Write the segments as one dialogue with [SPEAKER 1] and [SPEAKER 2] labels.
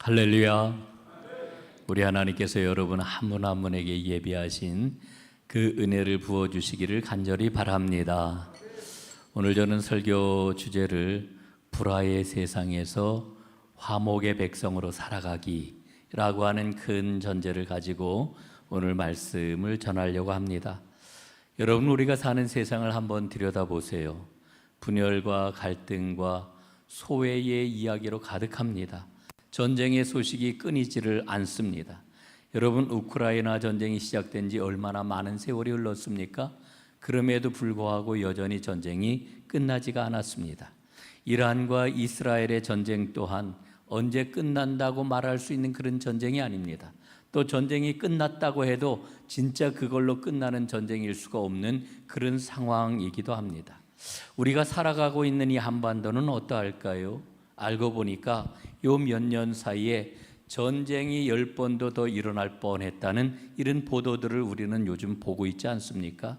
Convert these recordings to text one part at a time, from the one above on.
[SPEAKER 1] 할렐루야. 우리 하나님께서 여러분 한 분 한 분에게 예비하신 그 은혜를 부어주시기를 간절히 바랍니다. 오늘 저는 설교 주제를 불화의 세상에서 화목의 백성으로 살아가기라고 하는 큰 전제를 가지고 오늘 말씀을 전하려고 합니다. 여러분, 우리가 사는 세상을 한번 들여다보세요. 분열과 갈등과 소외의 이야기로 가득합니다. 전쟁의 소식이 끊이지를 않습니다. 여러분, 우크라이나 전쟁이 시작된 지 얼마나 많은 세월이 흘렀습니까? 그럼에도 불구하고 여전히 전쟁이 끝나지가 않았습니다. 이란과 이스라엘의 전쟁 또한 언제 끝난다고 말할 수 있는 그런 전쟁이 아닙니다. 또 전쟁이 끝났다고 해도 진짜 그걸로 끝나는 전쟁일 수가 없는 그런 상황이기도 합니다. 우리가 살아가고 있는 이 한반도는 어떠할까요? 알고 보니까 요 몇 년 사이에 전쟁이 10번도 더 일어날 뻔했다는 이런 보도들을 우리는 요즘 보고 있지 않습니까?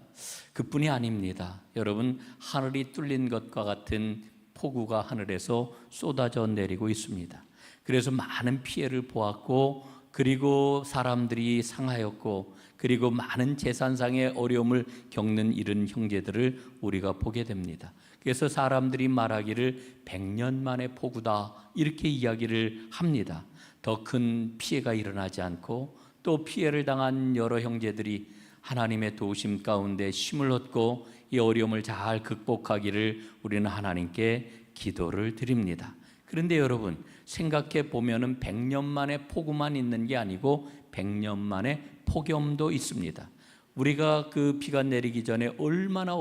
[SPEAKER 1] 그뿐이 아닙니다. 여러분, 하늘이 뚫린 것과 같은 폭우가 하늘에서 쏟아져 내리고 있습니다. 그래서 많은 피해를 보았고, 그리고 사람들이 상하였고, 그리고 많은 재산상의 어려움을 겪는 이런 형제들을 우리가 보게 됩니다. 그래서 사람들이 말하기를 100년 만의 폭우다 이렇게 이야기를 합니다. 더 큰 피해가 일어나지 않고 또 피해를 당한 여러 형제들이 하나님의 도우심 가운데 힘을 얻고 이 어려움을 잘 극복하기를 우리는 하나님께 기도를 드립니다. 그런데 여러분, 생각해 보면은 100년 만에 폭우만 있는 게 아니고 100년 만에 폭염도 있습니다. 우리가 그 비가 내리기 전에 얼마나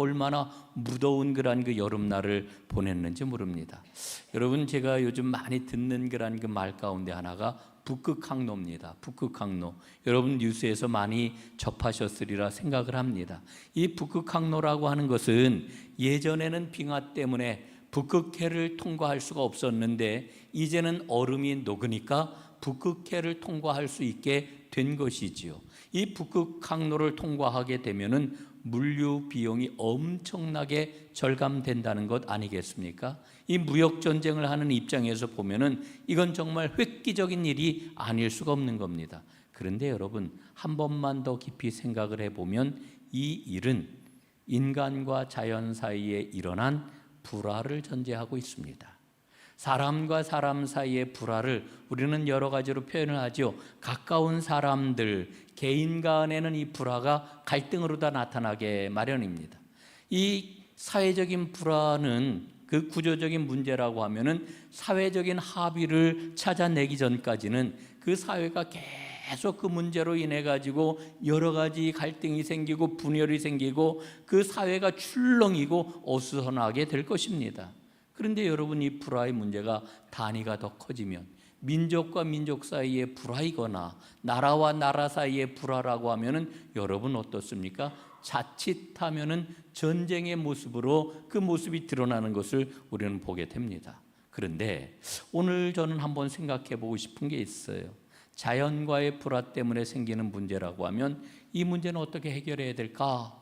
[SPEAKER 1] 무더운 그런 그 여름날을 보냈는지 모릅니다. 여러분, 제가 요즘 많이 듣는 그런 그 말 가운데 하나가 북극항로입니다. 북극항로. 여러분 뉴스에서 많이 접하셨으리라 생각을 합니다. 이 북극항로라고 하는 것은 예전에는 빙하 때문에 북극해를 통과할 수가 없었는데 이제는 얼음이 녹으니까 북극해를 통과할 수 있게 된 것이지요. 이 북극항로를 통과하게 되면은 물류 비용이 엄청나게 절감된다는 것 아니겠습니까? 이 무역 전쟁을 하는 입장에서 보면은 이건 정말 획기적인 일이 아닐 수가 없는 겁니다. 그런데 여러분, 한 번만 더 깊이 생각을 해보면 이 일은 인간과 자연 사이에 일어난 불화를 전제하고 있습니다. 사람과 사람 사이의 불화를 우리는 여러 가지로 표현을 하죠. 가까운 사람들, 개인 간에는 이 불화가 갈등으로 다 나타나게 마련입니다. 이 사회적인 불화는 그 구조적인 문제라고 하면은 사회적인 합의를 찾아내기 전까지는 그 사회가 계속 그 문제로 인해 가지고 여러 가지 갈등이 생기고 분열이 생기고 그 사회가 출렁이고 어수선하게 될 것입니다. 그런데 여러분, 이 불화의 문제가 단위가 더 커지면 민족과 민족 사이의 불화이거나 나라와 나라 사이의 불화라고 하면은 여러분 어떻습니까? 자칫하면은 전쟁의 모습으로 그 모습이 드러나는 것을 우리는 보게 됩니다. 그런데 오늘 저는 한번 생각해 보고 싶은 게 있어요. 자연과의 불화 때문에 생기는 문제라고 하면 이 문제는 어떻게 해결해야 될까?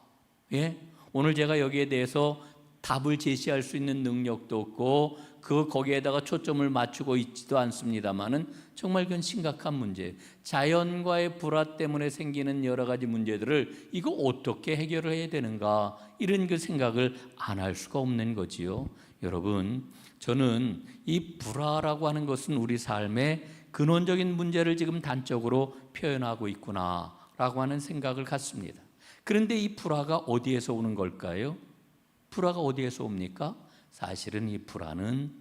[SPEAKER 1] 예? 오늘 제가 여기에 대해서 답을 제시할 수 있는 능력도 없고 거기에다가 초점을 맞추고 있지도 않습니다만은 정말 그건 심각한 문제예요. 자연과의 불화 때문에 생기는 여러 가지 문제들을 이거 어떻게 해결을 해야 되는가, 이런 그 생각을 안 할 수가 없는 거지요. 여러분, 저는 이 불화라고 하는 것은 우리 삶의 근원적인 문제를 지금 단적으로 표현하고 있구나라고 하는 생각을 갖습니다. 그런데 이 불화가 어디에서 오는 걸까요? 불화가 어디에서 옵니까? 사실은 이 불화는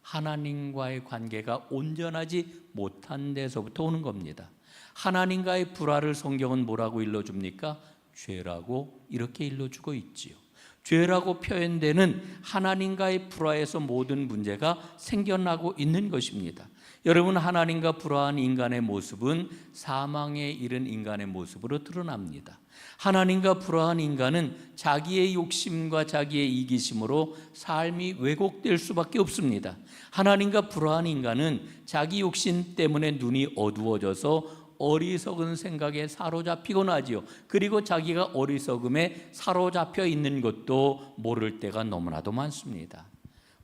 [SPEAKER 1] 하나님과의 관계가 온전하지 못한 데서부터 오는 겁니다. 하나님과의 불화를 성경은 뭐라고 일러줍니까? 죄라고 이렇게 일러주고 있지요. 죄라고 표현되는 하나님과의 불화에서 모든 문제가 생겨나고 있는 것입니다. 여러분, 하나님과 불화한 인간의 모습은 사망에 이른 인간의 모습으로 드러납니다. 하나님과 불화한 인간은 자기의 욕심과 자기의 이기심으로 삶이 왜곡될 수밖에 없습니다. 하나님과 불화한 인간은 자기 욕심 때문에 눈이 어두워져서 어리석은 생각에 사로잡히곤 하지요. 그리고 자기가 어리석음에 사로잡혀 있는 것도 모를 때가 너무나도 많습니다.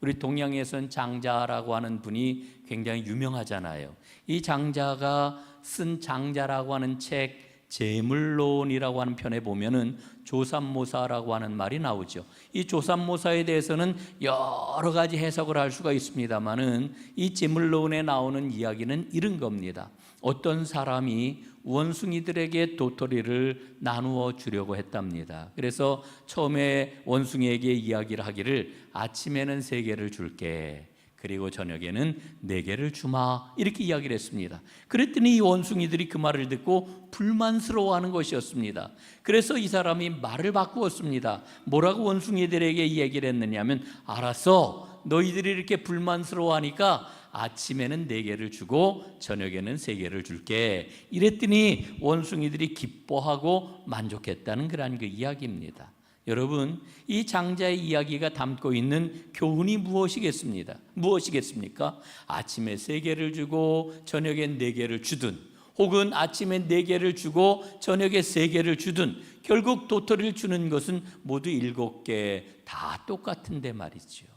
[SPEAKER 1] 우리 동양에선 장자라고 하는 분이 굉장히 유명하잖아요. 이 장자가 쓴 장자라고 하는 책 제물론이라고 하는 편에 보면은 조삼모사라고 하는 말이 나오죠. 이 조삼모사에 대해서는 여러 가지 해석을 할 수가 있습니다만은 이 제물론에 나오는 이야기는 이런 겁니다. 어떤 사람이 원숭이들에게 도토리를 나누어 주려고 했답니다. 그래서 처음에 원숭이에게 이야기를 하기를 아침에는 3개를 줄게, 그리고 저녁에는 4개를 주마, 이렇게 이야기를 했습니다. 그랬더니 이 원숭이들이 그 말을 듣고 불만스러워하는 것이었습니다. 그래서 이 사람이 말을 바꾸었습니다. 뭐라고 원숭이들에게 얘기를 했느냐면, 알았어, 너희들이 이렇게 불만스러워하니까 아침에는 4개를 주고 저녁에는 3개를 줄게. 이랬더니 원숭이들이 기뻐하고 만족했다는 그런 그 이야기입니다. 여러분, 이 장자의 이야기가 담고 있는 교훈이 무엇이겠습니까? 아침에 3개를 주고 저녁에 4개를 주든, 혹은 아침에 4개를 주고 저녁에 3개를 주든, 결국 도토리를 주는 것은 모두 7개 다 똑같은데 말이죠.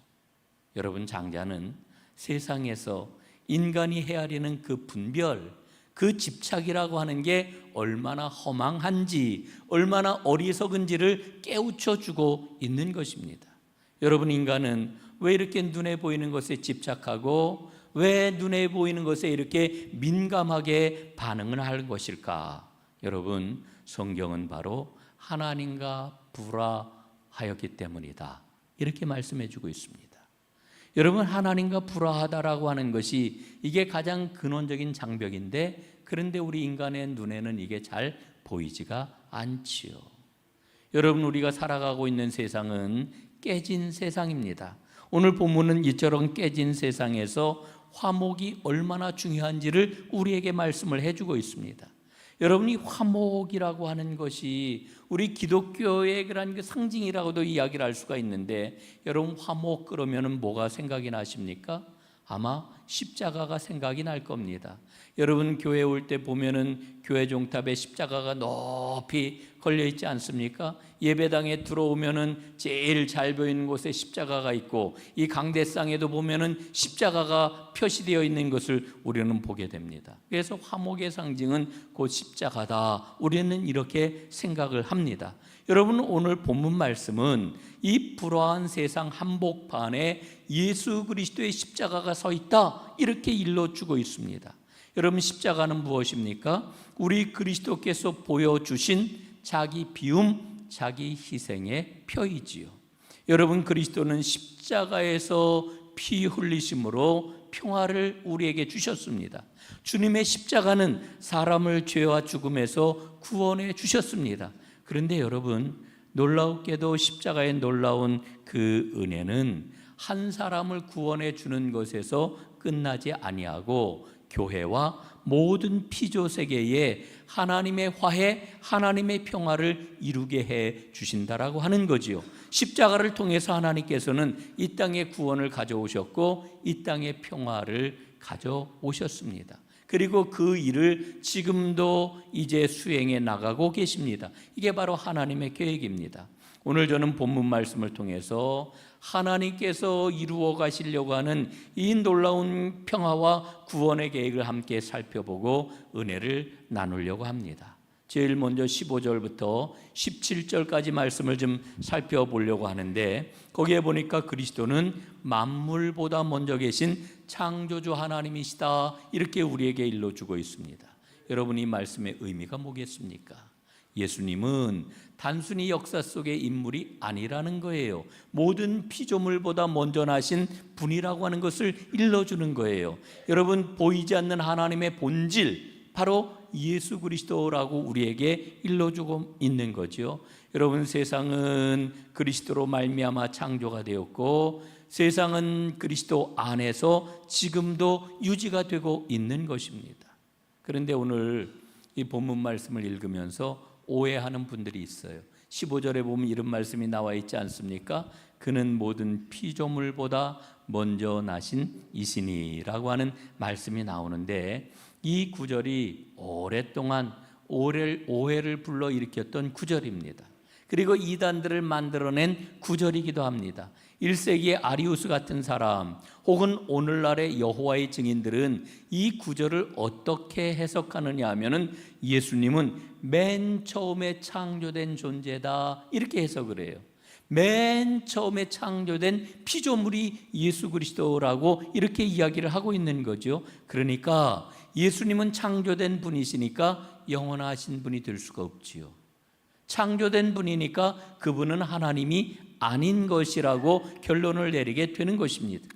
[SPEAKER 1] 여러분, 장자는 세상에서 인간이 헤아리는 그 분별, 그 집착이라고 하는 게 얼마나 허망한지, 얼마나 어리석은지를 깨우쳐 주고 있는 것입니다. 여러분, 인간은 왜 이렇게 눈에 보이는 것에 집착하고 왜 눈에 보이는 것에 이렇게 민감하게 반응을 하는 것일까? 여러분, 성경은 바로 하나님과 불화하였기 때문이다, 이렇게 말씀해 주고 있습니다. 여러분, 하나님과 불화하다라고 하는 것이 이게 가장 근원적인 장벽인데, 그런데 우리 인간의 눈에는 이게 잘 보이지가 않지요. 여러분, 우리가 살아가고 있는 세상은 깨진 세상입니다. 오늘 본문은 이처럼 깨진 세상에서 화목이 얼마나 중요한지를 우리에게 말씀을 해주고 있습니다. 여러분이 화목이라고 하는 것이 우리 기독교의 그런 상징이라고도 이야기를 할 수가 있는데, 여러분, 화목 그러면은 뭐가 생각이 나십니까? 아마 십자가가 생각이 날 겁니다. 여러분, 교회 올 때 보면은 교회 종탑에 십자가가 높이 걸려 있지 않습니까? 예배당에 들어오면은 제일 잘 보이는 곳에 십자가가 있고, 이 강대상에도 보면은 십자가가 표시되어 있는 것을 우리는 보게 됩니다. 그래서 화목의 상징은 곧 십자가다, 우리는 이렇게 생각을 합니다. 여러분, 오늘 본문 말씀은 이 불화한 세상 한복판에 예수 그리스도의 십자가가 서 있다, 이렇게 일러주고 있습니다. 여러분, 십자가는 무엇입니까? 우리 그리스도께서 보여주신 자기 비움, 자기 희생의 표이지요. 여러분, 그리스도는 십자가에서 피 흘리심으로 평화를 우리에게 주셨습니다. 주님의 십자가는 사람을 죄와 죽음에서 구원해 주셨습니다. 그런데 여러분, 놀라웠게도 십자가의 놀라운 그 은혜는 한 사람을 구원해 주는 것에서 끝나지 아니하고 교회와 모든 피조 세계에 하나님의 화해, 하나님의 평화를 이루게 해 주신다라고 하는 거지요. 십자가를 통해서 하나님께서는 이 땅에 구원을 가져오셨고 이 땅에 평화를 가져오셨습니다. 그리고 그 일을 지금도 이제 수행해 나가고 계십니다. 이게 바로 하나님의 계획입니다. 오늘 저는 본문 말씀을 통해서 하나님께서 이루어 가시려고 하는 이 놀라운 평화와 구원의 계획을 함께 살펴보고 은혜를 나누려고 합니다. 제일 먼저 15절부터 17절까지 말씀을 좀 살펴보려고 하는데, 거기에 보니까 그리스도는 만물보다 먼저 계신 창조주 하나님이시다, 이렇게 우리에게 일러주고 있습니다. 여러분, 이 말씀의 의미가 뭐겠습니까? 예수님은 단순히 역사 속의 인물이 아니라는 거예요. 모든 피조물보다 먼저 나신 분이라고 하는 것을 일러주는 거예요. 여러분, 보이지 않는 하나님의 본질, 바로 예수 그리스도라고 우리에게 일러주고 있는 거죠. 여러분, 세상은 그리스도로 말미암아 창조가 되었고 세상은 그리스도 안에서 지금도 유지가 되고 있는 것입니다. 그런데 오늘 이 본문 말씀을 읽으면서 오해하는 분들이 있어요. 15절에 보면 이런 말씀이 나와 있지 않습니까? 그는 모든 피조물보다 먼저 나신 이시니라고 하는 말씀이 나오는데, 이 구절이 오랫동안 오해를 불러일으켰던 구절입니다. 그리고 이단들을 만들어낸 구절이기도 합니다. 1세기의 아리우스 같은 사람 혹은 오늘날의 여호와의 증인들은 이 구절을 어떻게 해석하느냐 하면은 예수님은 맨 처음에 창조된 존재다 이렇게 해석을 해요. 맨 처음에 창조된 피조물이 예수 그리스도라고 이렇게 이야기를 하고 있는 거죠. 그러니까 예수님은 창조된 분이시니까 영원하신 분이 될 수가 없지요. 창조된 분이니까 그분은 하나님이 아닌 것이라고 결론을 내리게 되는 것입니다.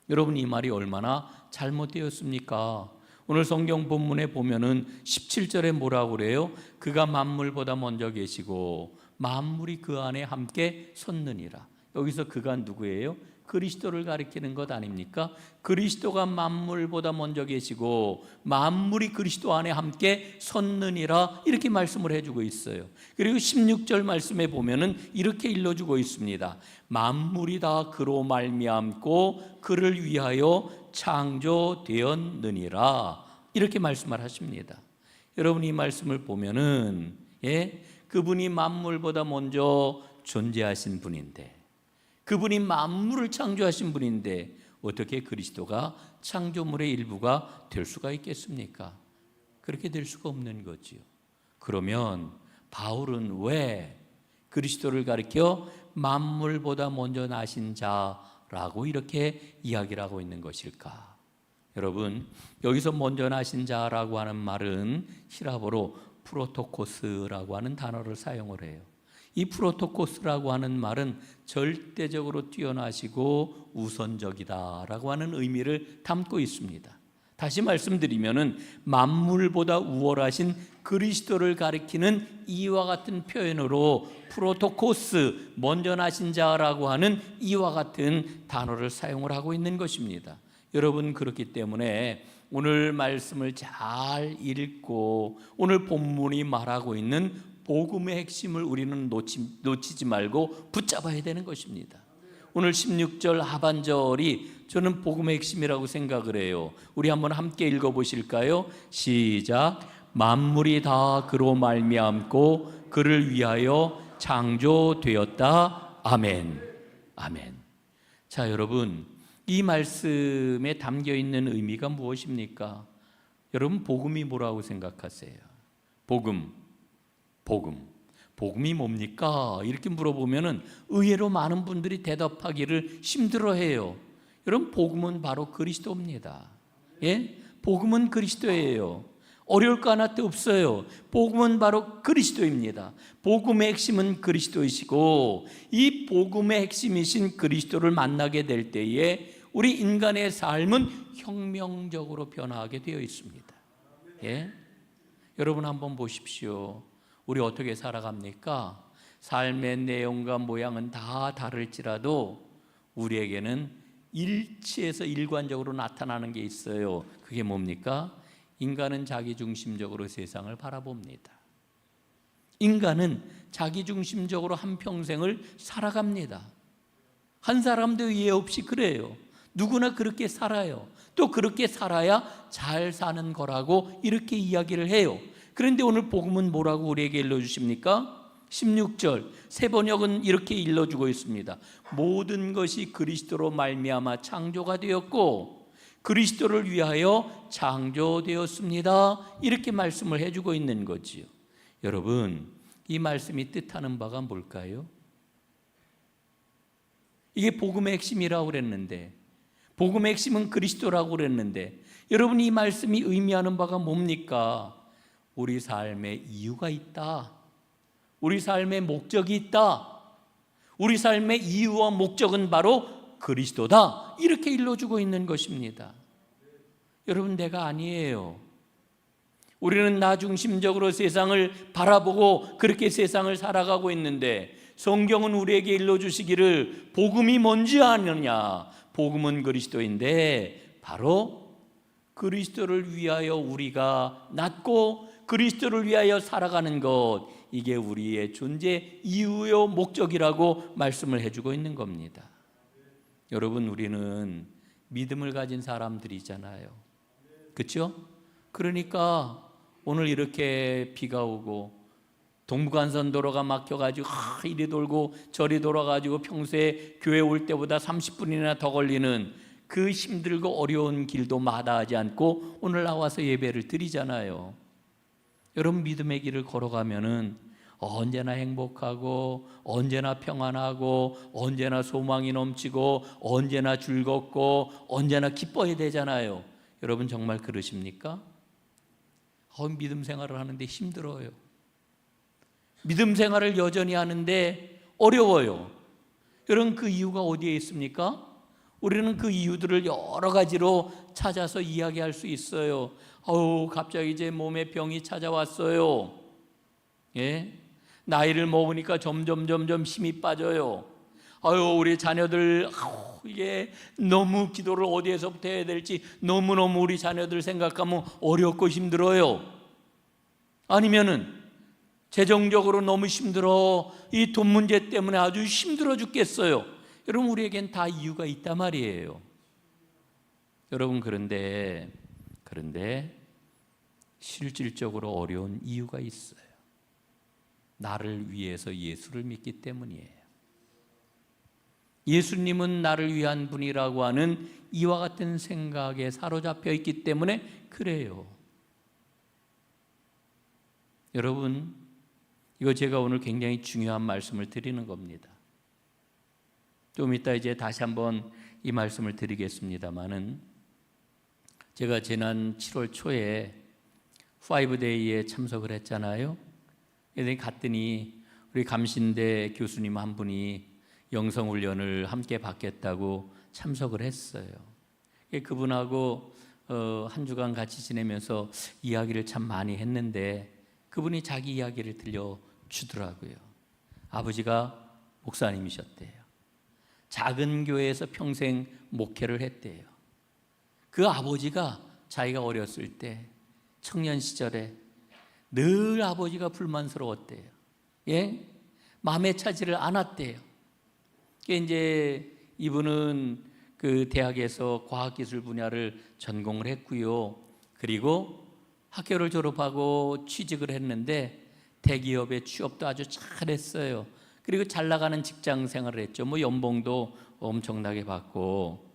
[SPEAKER 1] 여러분, 이 말이 얼마나 잘못되었습니까? 오늘 성경 본문에 보면은 17절에 뭐라고 그래요? 그가 만물보다 먼저 계시고 만물이 그 안에 함께 섰느니라. 여기서 그가 누구예요? 그리스도를 가리키는 것 아닙니까? 그리스도가 만물보다 먼저 계시고 만물이 그리스도 안에 함께 섰느니라 이렇게 말씀을 해주고 있어요. 그리고 16절 말씀에 보면은 이렇게 일러주고 있습니다. 만물이 다 그로 말미암고 그를 위하여 창조되었느니라 이렇게 말씀을 하십니다. 여러분, 이 말씀을 보면은 그분이 만물보다 먼저 존재하신 분인데, 그분이 만물을 창조하신 분인데 어떻게 그리스도가 창조물의 일부가 될 수가 있겠습니까? 그렇게 될 수가 없는 거지요. 그러면 바울은 왜 그리스도를 가리켜 만물보다 먼저 나신 자라고 이렇게 이야기를 하고 있는 것일까? 여러분, 여기서 먼저 나신 자라고 하는 말은 히라보로 프로토코스라고 하는 단어를 사용을 해요. 이 프로토코스라고 하는 말은 절대적으로 뛰어나시고 우선적이다라고 하는 의미를 담고 있습니다. 다시 말씀드리면은 만물보다 우월하신 그리스도를 가리키는 이와 같은 표현으로 프로토코스, 먼저 나신 자라고 하는 이와 같은 단어를 사용을 하고 있는 것입니다. 여러분, 그렇기 때문에 오늘 말씀을 잘 읽고 오늘 본문이 말하고 있는 복음의 핵심을 우리는 놓치지 말고 붙잡아야 되는 것입니다. 오늘 16절 하반절이 저는 복음의 핵심이라고 생각을 해요. 우리 한번 함께 읽어보실까요? 시작. 만물이 다 그로 말미암고 그를 위하여 창조되었다. 아멘. 아멘. 자, 여러분, 이 말씀에 담겨있는 의미가 무엇입니까? 여러분, 복음이 뭐라고 생각하세요? 복음이 뭡니까? 이렇게 물어보면은 의외로 많은 분들이 대답하기를 힘들어해요. 여러분, 복음은 바로 그리스도입니다. 복음은 그리스도예요. 어려울 거 하나 없어요. 복음은 바로 그리스도입니다. 복음의 핵심은 그리스도이시고 이 복음의 핵심이신 그리스도를 만나게 될 때에 우리 인간의 삶은 혁명적으로 변화하게 되어 있습니다. 여러분, 한번 보십시오. 우리 어떻게 살아갑니까? 삶의 내용과 모양은 다 다를지라도 우리에게는 일치해서 일관적으로 나타나는 게 있어요. 그게 뭡니까? 인간은 자기중심적으로 세상을 바라봅니다. 인간은 자기중심적으로 한평생을 살아갑니다. 한 사람도 예외 없이 그래요. 누구나 그렇게 살아요. 또 그렇게 살아야 잘 사는 거라고 이렇게 이야기를 해요. 그런데 오늘 복음은 뭐라고 우리에게 일러주십니까? 16절 새 번역은 이렇게 일러주고 있습니다. 모든 것이 그리스도로 말미암아 창조가 되었고 그리스도를 위하여 창조되었습니다. 이렇게 말씀을 해주고 있는 거지요. 여러분, 이 말씀이 뜻하는 바가 뭘까요? 이게 복음의 핵심이라고 그랬는데, 복음의 핵심은 그리스도라고 그랬는데, 여러분, 이 말씀이 의미하는 바가 뭡니까? 우리 삶에 이유가 있다. 우리 삶에 목적이 있다. 우리 삶의 이유와 목적은 바로 그리스도다. 이렇게 일러주고 있는 것입니다. 여러분, 내가 아니에요. 우리는 나 중심적으로 세상을 바라보고 그렇게 세상을 살아가고 있는데 성경은 우리에게 일러주시기를 복음이 뭔지 아느냐? 복음은 그리스도인데 바로 그리스도를 위하여 우리가 낳고 그리스도를 위하여 살아가는 것, 이게 우리의 존재 이유요 목적이라고 말씀을 해주고 있는 겁니다. 여러분, 우리는 믿음을 가진 사람들이잖아요. 그렇죠? 그러니까 오늘 이렇게 비가 오고 동부간선도로가 막혀가지고 이리 돌고 저리 돌아가지고 평소에 교회 올 때보다 30분이나 더 걸리는 그 힘들고 어려운 길도 마다하지 않고 오늘 나와서 예배를 드리잖아요. 여러분, 믿음의 길을 걸어가면은 언제나 행복하고 언제나 평안하고 언제나 소망이 넘치고 언제나 즐겁고 언제나 기뻐야 되잖아요. 여러분, 정말 그러십니까? 믿음 생활을 하는데 힘들어요. 믿음 생활을 여전히 하는데 어려워요. 여러분, 그 이유가 어디에 있습니까? 우리는 그 이유들을 여러 가지로 찾아서 이야기할 수 있어요. 갑자기 제 몸에 병이 찾아왔어요. 예? 나이를 먹으니까 점점 힘이 빠져요. 우리 자녀들 이게 너무 기도를 어디에서부터 해야 될지 너무너무 우리 자녀들 생각하면 어렵고 힘들어요. 아니면은 재정적으로 너무 힘들어, 이 돈 문제 때문에 아주 힘들어 죽겠어요. 여러분, 우리에겐 다 이유가 있단 말이에요. 여러분, 그런데 실질적으로 어려운 이유가 있어요. 나를 위해서 예수를 믿기 때문이에요. 예수님은 나를 위한 분이라고 하는 이와 같은 생각에 사로잡혀 있기 때문에 그래요. 여러분, 이거 제가 오늘 굉장히 중요한 말씀을 드리는 겁니다. 좀 이따 이제 다시 한번 이 말씀을 드리겠습니다마는, 제가 지난 7월 초에 5데이에 참석을 했잖아요. 그래서 갔더니 우리 감신대 교수님 한 분이 영성훈련을 함께 받겠다고 참석을 했어요. 그분하고 한 주간 같이 지내면서 이야기를 참 많이 했는데, 그분이 자기 이야기를 들려주더라고요. 아버지가 목사님이셨대요. 작은 교회에서 평생 목회를 했대요. 그 아버지가 자기가 어렸을 때, 청년 시절에 늘 아버지가 불만스러웠대요. 예? 마음에 차지를 않았대요. 이제 이분은 그 대학에서 과학기술 분야를 전공을 했고요. 그리고 학교를 졸업하고 취직을 했는데 대기업에 취업도 아주 잘했어요. 그리고 잘 나가는 직장 생활을 했죠. 연봉도 엄청나게 받고.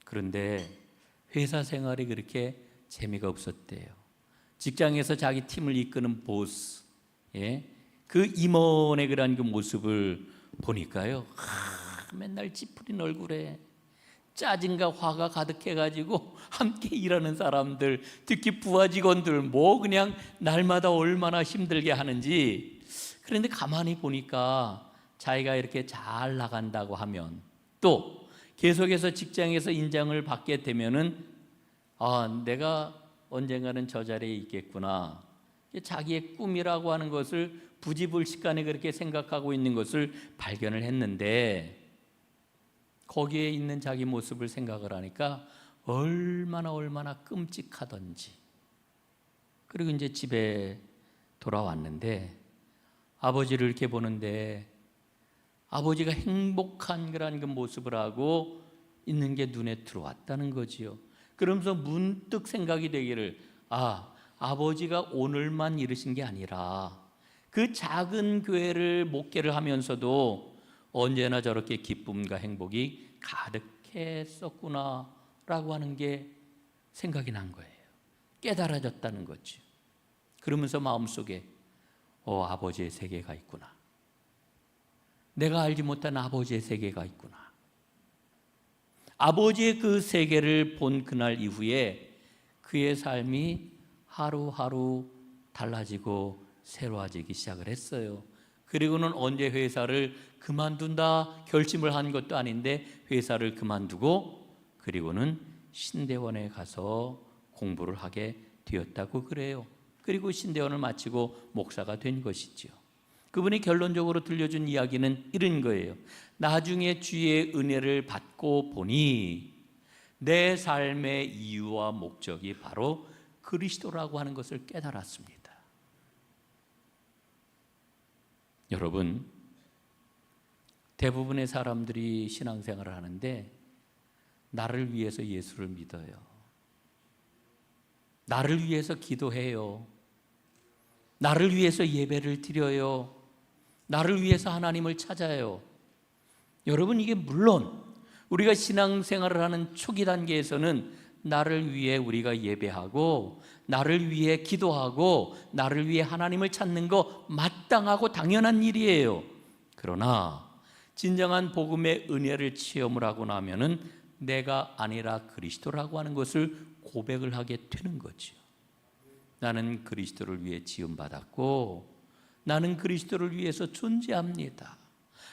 [SPEAKER 1] 그런데 회사 생활이 그렇게 재미가 없었대요. 직장에서 자기 팀을 이끄는 보스, 그 임원의 그런 그 모습을 보니까요, 맨날 찌푸린 얼굴에 짜증과 화가 가득해가지고 함께 일하는 사람들, 특히 부하 직원들 그냥 날마다 얼마나 힘들게 하는지. 그런데 가만히 보니까 자기가 이렇게 잘 나간다고 하면, 또 계속해서 직장에서 인정을 받게 되면은 내가 언젠가는 저 자리에 있겠구나. 자기의 꿈이라고 하는 것을 부지불식간에 그렇게 생각하고 있는 것을 발견을 했는데, 거기에 있는 자기 모습을 생각을 하니까 얼마나 끔찍하던지. 그리고 이제 집에 돌아왔는데 아버지를 이렇게 보는데 아버지가 행복한 그런 그 모습을 하고 있는 게 눈에 들어왔다는 거지요. 그러면서 문득 생각이 되기를, 아버지가 오늘만 이러신 게 아니라 그 작은 교회를 목회를 하면서도 언제나 저렇게 기쁨과 행복이 가득했었구나 라고 하는 게 생각이 난 거예요. 깨달아졌다는 거죠. 그러면서 마음속에 아버지의 세계가 있구나. 내가 알지 못한 아버지의 세계가 있구나. 아버지의 그 세계를 본 그날 이후에 그의 삶이 하루하루 달라지고 새로워지기 시작을 했어요. 그리고는 언제 회사를 그만둔다 결심을 한 것도 아닌데 회사를 그만두고 그리고는 신대원에 가서 공부를 하게 되었다고 그래요. 그리고 신대원을 마치고 목사가 된 것이죠. 그분이 결론적으로 들려준 이야기는 이런 거예요. 나중에 주의 은혜를 받고 보니 내 삶의 이유와 목적이 바로 그리스도라고 하는 것을 깨달았습니다. 여러분, 대부분의 사람들이 신앙생활을 하는데 나를 위해서 예수를 믿어요. 나를 위해서 기도해요. 나를 위해서 예배를 드려요. 나를 위해서 하나님을 찾아요. 여러분, 이게 물론 우리가 신앙생활을 하는 초기 단계에서는 나를 위해 우리가 예배하고 나를 위해 기도하고 나를 위해 하나님을 찾는 거 마땅하고 당연한 일이에요. 그러나 진정한 복음의 은혜를 체험을 하고 나면은 내가 아니라 그리스도라고 하는 것을 고백을 하게 되는 거죠. 나는 그리스도를 위해 지음받았고 나는 그리스도를 위해서 존재합니다.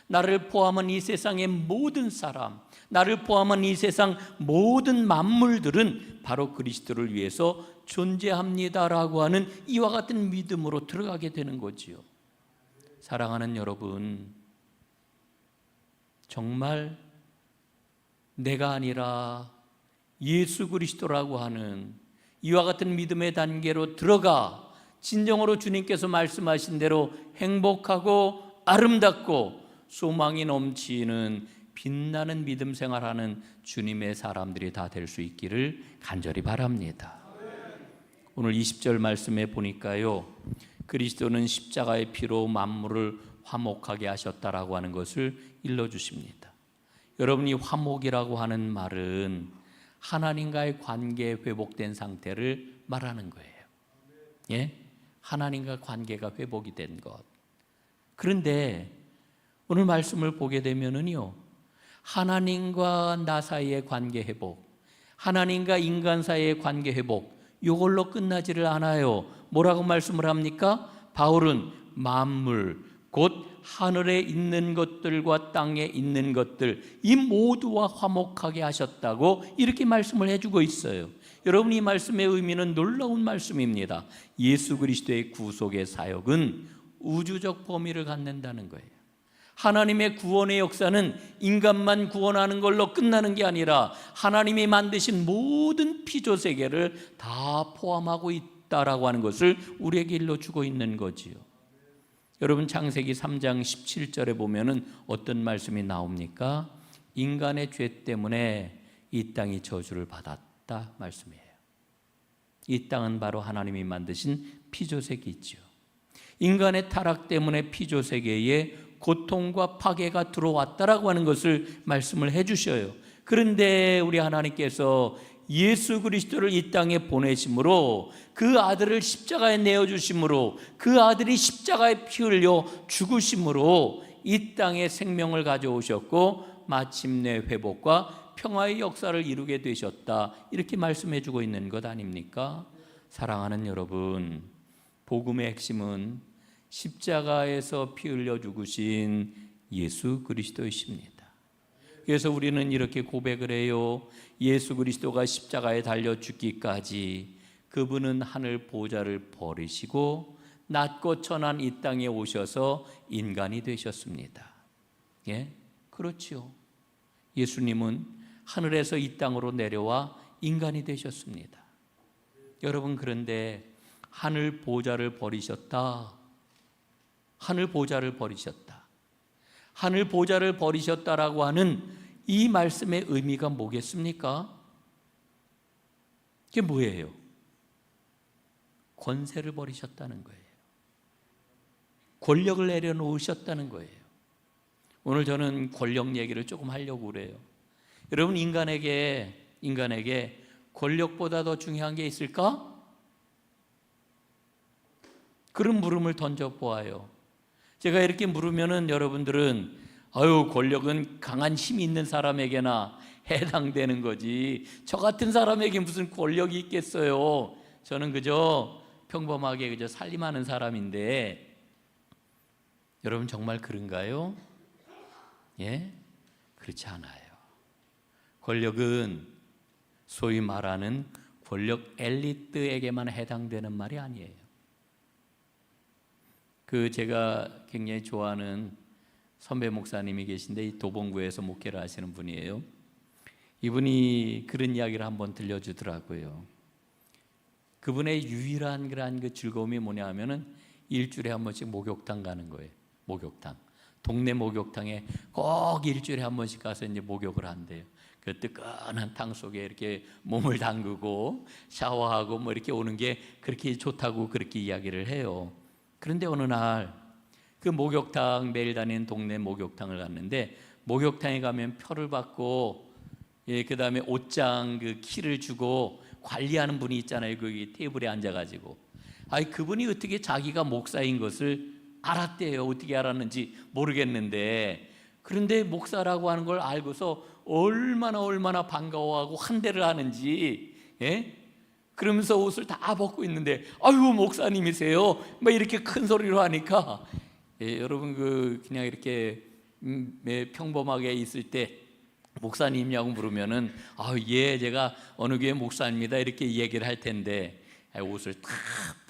[SPEAKER 1] 나를 포함한 이 세상의 모든 사람, 나를 포함한 이 세상 모든 만물들은 바로 그리스도를 위해서 존재합니다라고 하는 이와 같은 믿음으로 들어가게 되는 거지요. 사랑하는 여러분, 정말 내가 아니라 예수 그리스도라고 하는 이와 같은 믿음의 단계로 들어가 진정으로 주님께서 말씀하신 대로 행복하고 아름답고 소망이 넘치는 빛나는 믿음 생활하는 주님의 사람들이 다 될 수 있기를 간절히 바랍니다. 오늘 20절 말씀에 보니까요, 그리스도는 십자가의 피로 만물을 화목하게 하셨다라고 하는 것을 일러주십니다. 여러분이 화목이라고 하는 말은 하나님과의 관계 회복된 상태를 말하는 거예요. 예? 하나님과 관계가 회복이 된 것. 그런데 오늘 말씀을 보게 되면은요, 하나님과 나 사이의 관계 회복, 하나님과 인간 사이의 관계 회복, 이걸로 끝나지를 않아요. 뭐라고 말씀을 합니까? 바울은 만물, 곧 하늘에 있는 것들과 땅에 있는 것들, 이 모두와 화목하게 하셨다고 이렇게 말씀을 해주고 있어요. 여러분, 이 말씀의 의미는 놀라운 말씀입니다. 예수 그리스도의 구속의 사역은 우주적 범위를 갖는다는 거예요. 하나님의 구원의 역사는 인간만 구원하는 걸로 끝나는 게 아니라 하나님이 만드신 모든 피조 세계를 다 포함하고 있다라고 하는 것을 우리에게 일러주고 있는 거지요. 여러분, 창세기 3장 17절에 보면은 어떤 말씀이 나옵니까? 인간의 죄 때문에 이 땅이 저주를 받았다 말씀이에요. 이 땅은 바로 하나님이 만드신 피조세계이죠. 인간의 타락 때문에 피조세계에 고통과 파괴가 들어왔다라고 하는 것을 말씀을 해주셔요. 그런데 우리 하나님께서 예수 그리스도를 이 땅에 보내심으로, 그 아들을 십자가에 내어주심으로, 그 아들이 십자가에 피 흘려 죽으심으로 이 땅에 생명을 가져오셨고 마침내 회복과 평화의 역사를 이루게 되셨다, 이렇게 말씀해 주고 있는 것 아닙니까? 사랑하는 여러분, 복음의 핵심은 십자가에서 피 흘려 죽으신 예수 그리스도이십니다. 그래서 우리는 이렇게 고백을 해요. 예수 그리스도가 십자가에 달려 죽기까지 그분은 하늘 보좌를 버리시고 낮고 천한 이 땅에 오셔서 인간이 되셨습니다. 예? 그렇지요. 예수님은 하늘에서 이 땅으로 내려와 인간이 되셨습니다. 여러분, 그런데 하늘 보좌를 버리셨다. 하늘 보좌를 버리셨다. 하늘 보좌를 버리셨다라고 하는 이 말씀의 의미가 뭐겠습니까? 그게 뭐예요? 권세를 버리셨다는 거예요. 권력을 내려놓으셨다는 거예요. 오늘 저는 권력 얘기를 조금 하려고 그래요. 여러분, 인간에게 권력보다 더 중요한 게 있을까? 그런 물음을 던져보아요. 제가 이렇게 물으면은 여러분들은 권력은 강한 힘이 있는 사람에게나 해당되는 거지, 저 같은 사람에게 무슨 권력이 있겠어요. 저는 그저 평범하게 그저 살림하는 사람인데, 여러분 정말 그런가요? 예? 그렇지 않아요. 권력은 소위 말하는 권력 엘리트에게만 해당되는 말이 아니에요. 제가 굉장히 좋아하는 선배 목사님이 계신데 이 도봉구에서 목회를 하시는 분이에요. 이분이 그런 이야기를 한번 들려주더라고요. 그분의 유일한 그 즐거움이 뭐냐 하면은 일주일에 한 번씩 목욕탕 가는 거예요. 목욕탕. 동네 목욕탕에 꼭 일주일에 한 번씩 가서 이제 목욕을 한대요. 그 뜨끈한 탕 속에 이렇게 몸을 담그고 샤워하고 뭐 이렇게 오는 게 그렇게 좋다고 그렇게 이야기를 해요. 그런데 어느 날 그 목욕탕, 매일 다니는 동네 목욕탕을 갔는데, 목욕탕에 가면 표를 받고, 그 다음에 옷장 그 키를 주고 관리하는 분이 있잖아요. 거기 테이블에 앉아가지고, 그분이 어떻게 자기가 목사인 것을 알았대요. 어떻게 알았는지 모르겠는데, 그런데 목사라고 하는 걸 알고서 얼마나 반가워하고 환대를 하는지, 그러면서 옷을 다 벗고 있는데, 아유 목사님이세요? 막 이렇게 큰 소리로 하니까, 여러분 그냥 이렇게 평범하게 있을 때 목사님이냐고 물으면은 예, 제가 어느 교회 목사입니다 이렇게 얘기를 할 텐데, 옷을 다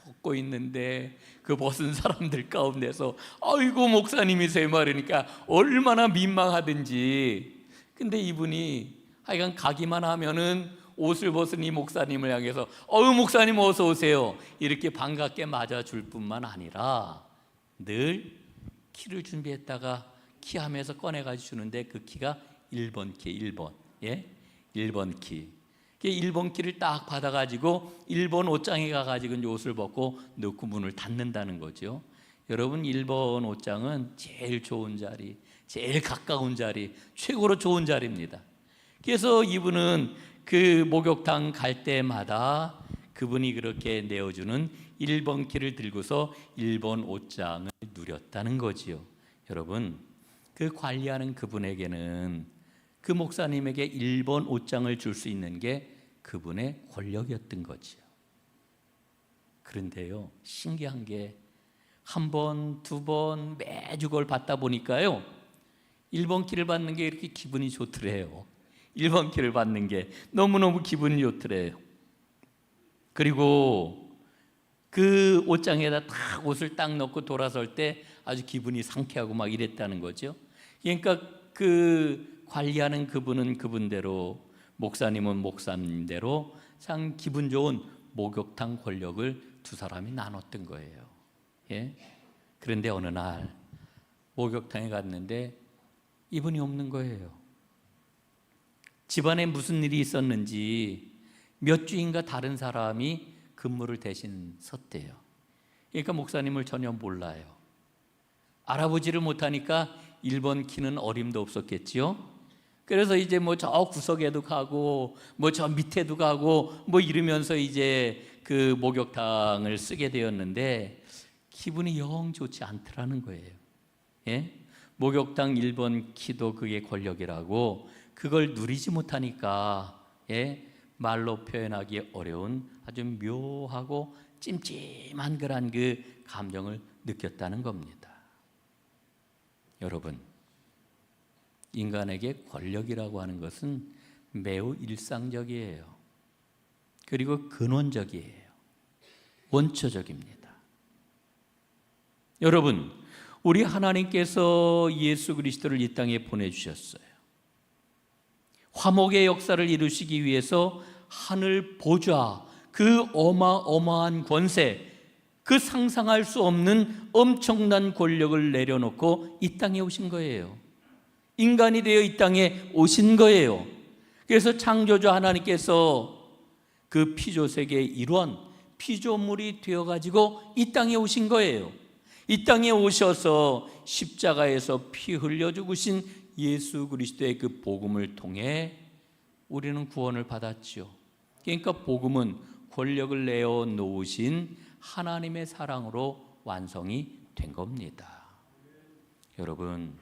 [SPEAKER 1] 벗고 있는데 그 벗은 사람들 가운데서 아이고 목사님이세요 말이니까 얼마나 민망하든지. 근데 이분이 하여간 가기만 하면은 옷을 벗은 이 목사님을 향해서 목사님 어서 오세요 이렇게 반갑게 맞아줄 뿐만 아니라 늘 키를 준비했다가 키하면서 꺼내가지고 주는데, 그 키가 1번 키, 1번. 1번 키. 1번 키를 딱 받아가지고 1번 옷장에 가가지고 이제 옷을 벗고 넣고 문을 닫는다는 거죠. 여러분, 1번 옷장은 제일 좋은 자리, 제일 가까운 자리, 최고로 좋은 자리입니다. 그래서 이분은 그 목욕탕 갈 때마다 그분이 그렇게 내어주는 1번 키를 들고서 1번 옷장을 누렸다는 거지요. 여러분, 그 관리하는 그분에게는, 그 목사님에게 1번 옷장을 줄 수 있는 게 그분의 권력이었던 거지요. 그런데요, 신기한 게 한 번, 두 번 매주 그걸 받다 보니까요, 1번 키를 받는 게 이렇게 기분이 좋더래요. 1번 키를 받는 게 너무너무 기분이 좋더래요. 그리고 그 옷장에다 딱 옷을 딱 넣고 돌아설 때 아주 기분이 상쾌하고 막 이랬다는 거죠. 그러니까 그 관리하는 그분은 그분대로, 목사님은 목사님대로 참 기분 좋은 목욕탕 권력을 두 사람이 나눴던 거예요. 그런데 어느 날 목욕탕에 갔는데 이분이 없는 거예요. 집안에 무슨 일이 있었는지 몇 주인가 다른 사람이 근무를 대신 섰대요. 그러니까 목사님을 전혀 몰라요. 알아보지를 못하니까 1번 키는 어림도 없었겠지요. 그래서 이제 뭐 저 구석에도 가고 뭐 저 밑에도 가고 뭐 이러면서 이제 그 목욕탕을 쓰게 되었는데 기분이 영 좋지 않더라는 거예요. 목욕탕 1번 키도 그게 권력이라고, 그걸 누리지 못하니까 말로 표현하기 어려운 아주 묘하고 찜찜한 그런 그 감정을 느꼈다는 겁니다. 여러분, 인간에게 권력이라고 하는 것은 매우 일상적이에요. 그리고 근원적이에요. 원초적입니다. 여러분, 우리 하나님께서 예수 그리스도를 이 땅에 보내주셨어요. 화목의 역사를 이루시기 위해서 하늘 보좌, 그 어마어마한 권세, 그 상상할 수 없는 엄청난 권력을 내려놓고 이 땅에 오신 거예요. 인간이 되어 이 땅에 오신 거예요. 그래서 창조주 하나님께서 그 피조세계의 일원, 피조물이 되어가지고 이 땅에 오신 거예요. 이 땅에 오셔서 십자가에서 피 흘려 죽으신 예수 그리스도의 그 복음을 통해 우리는 구원을 받았죠. 그러니까 복음은 권력을 내어 놓으신 하나님의 사랑으로 완성이 된 겁니다. 여러분,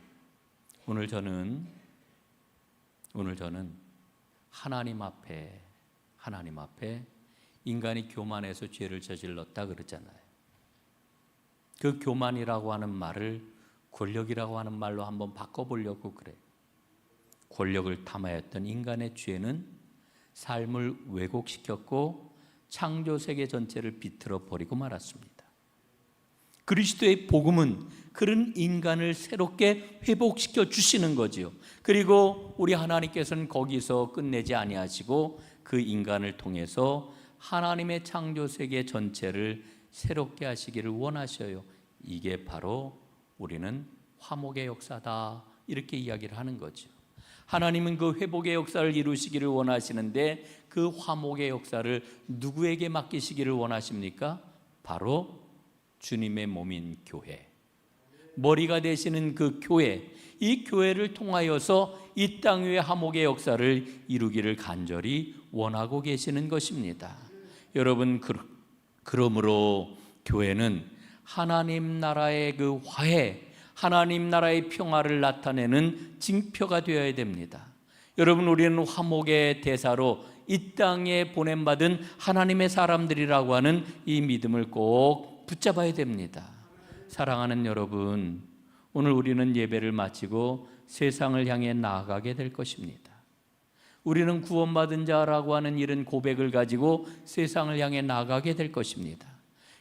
[SPEAKER 1] 오늘 저는 하나님 앞에 인간이 교만해서 죄를 저질렀다 그러잖아요. 그 교만이라고 하는 말을 권력이라고 하는 말로 한번 바꿔보려고 그래요. 권력을 탐하였던 인간의 죄는 삶을 왜곡시켰고 창조세계 전체를 비틀어 버리고 말았습니다. 그리스도의 복음은 그런 인간을 새롭게 회복시켜 주시는 거지요. 그리고 우리 하나님께서는 거기서 끝내지 아니하시고 그 인간을 통해서 하나님의 창조세계 전체를 새롭게 하시기를 원하셔요. 이게 바로 우리는 화목의 역사다, 이렇게 이야기를 하는 거죠. 하나님은 그 회복의 역사를 이루시기를 원하시는데 그 화목의 역사를 누구에게 맡기시기를 원하십니까? 바로 주님의 몸인 교회, 머리가 되시는 그 교회, 이 교회를 통하여서 이 땅 위의 화목의 역사를 이루기를 간절히 원하고 계시는 것입니다. 여러분, 그러므로 교회는 하나님 나라의 그 화해, 하나님 나라의 평화를 나타내는 징표가 되어야 됩니다. 여러분, 우리는 화목의 대사로 이 땅에 보냄받은 하나님의 사람들이라고 하는 이 믿음을 꼭 붙잡아야 됩니다. 사랑하는 여러분, 오늘 우리는 예배를 마치고 세상을 향해 나아가게 될 것입니다. 우리는 구원받은 자라고 하는 이런 고백을 가지고 세상을 향해 나아가게 될 것입니다.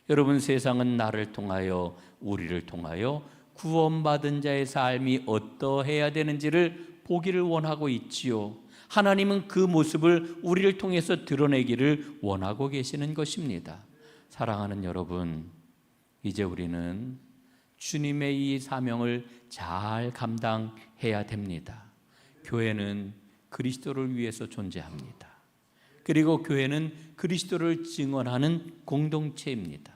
[SPEAKER 1] 여러분, 세상은 나를 통하여, 우리를 통하여 구원받은 자의 삶이 어떠해야 되는지를 보기를 원하고 있지요. 하나님은 그 모습을 우리를 통해서 드러내기를 원하고 계시는 것입니다. 사랑하는 여러분, 이제 우리는 주님의 이 사명을 잘 감당해야 됩니다. 교회는 그리스도를 위해서 존재합니다. 그리고 교회는 그리스도를 증언하는 공동체입니다.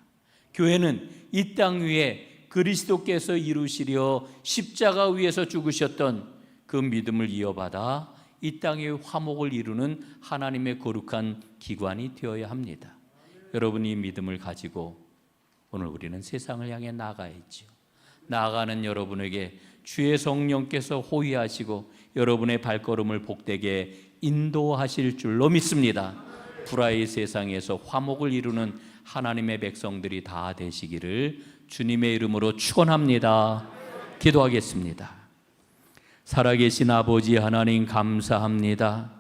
[SPEAKER 1] 교회는 이 땅 위에 그리스도께서 이루시려 십자가 위에서 죽으셨던 그 믿음을 이어받아 이 땅의 화목을 이루는 하나님의 거룩한 기관이 되어야 합니다. 여러분이 믿음을 가지고 오늘 우리는 세상을 향해 나아가야죠. 나아가는 여러분에게 주의 성령께서 호위하시고 여러분의 발걸음을 복되게 인도하실 줄로 믿습니다. 불화의 세상에서 화목을 이루는 하나님의 백성들이 다 되시기를 주님의 이름으로 축원합니다. 기도하겠습니다. 살아계신 아버지 하나님, 감사합니다.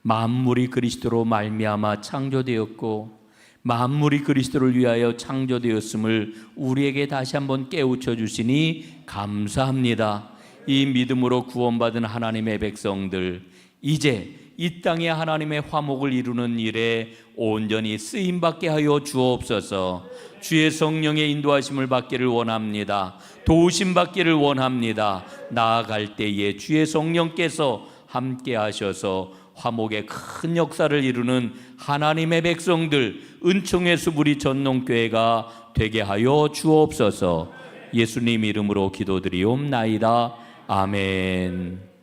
[SPEAKER 1] 만물이 그리스도로 말미암아 창조되었고 만물이 그리스도를 위하여 창조되었음을 우리에게 다시 한번 깨우쳐 주시니 감사합니다. 이 믿음으로 구원받은 하나님의 백성들, 이제 이 땅에 하나님의 화목을 이루는 일에 온전히 쓰임받게 하여 주옵소서. 주의 성령의 인도하심을 받기를 원합니다. 도우심 받기를 원합니다. 나아갈 때에 주의 성령께서 함께 하셔서 화목의 큰 역사를 이루는 하나님의 백성들, 은총의 수부리 전농교회가 되게 하여 주옵소서. 예수님 이름으로 기도드리옵나이다. 아멘.